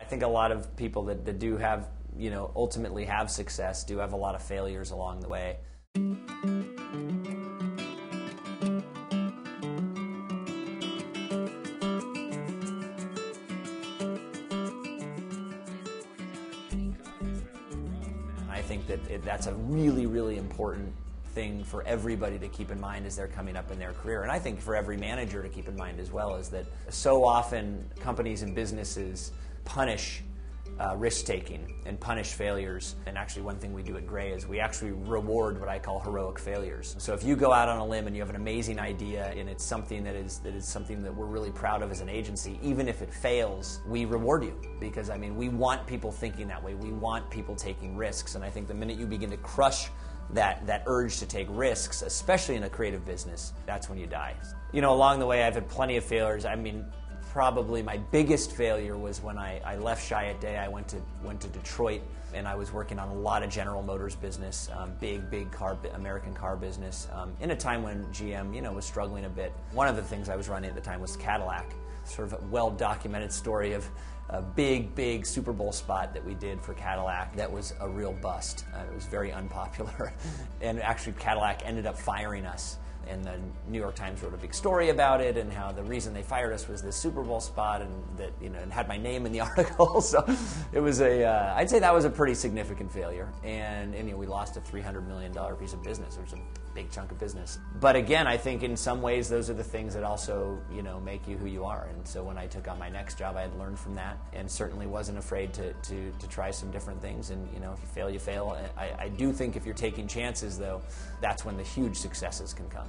think a lot of people that do have, ultimately have success do have a lot of failures along the way. I think that that's a really, really important thing for everybody to keep in mind as they're coming up in their career. And I think for every manager to keep in mind as well, is that so often companies and businesses punish risk-taking and punish failures. And actually one thing we do at Gray is we actually reward what I call heroic failures. So if you go out on a limb and you have an amazing idea and it's something that is something that we're really proud of as an agency, even if it fails, we reward you. Because we want people thinking that way. We want people taking risks. And I think the minute you begin to crush that urge to take risks, especially in a creative business, that's when you die. Along the way I've had plenty of failures. Probably my biggest failure was when I left Chiat Day. I went to Detroit, and I was working on a lot of General Motors business, big American car business, in a time when GM was struggling a bit. One of the things I was running at the time was Cadillac. Sort of a well-documented story of a big Super Bowl spot that we did for Cadillac that was a real bust. It was very unpopular, and actually Cadillac ended up firing us. And the New York Times wrote a big story about it, and how the reason they fired us was this Super Bowl spot, and that and had my name in the article. So it was I'd say that was a pretty significant failure, and we lost a $300 million piece of business. It was a big chunk of business. But again, I think in some ways those are the things that also make you who you are. And so when I took on my next job, I had learned from that, and certainly wasn't afraid to try some different things. And if you fail, you fail. I do think if you're taking chances, though, that's when the huge successes can come.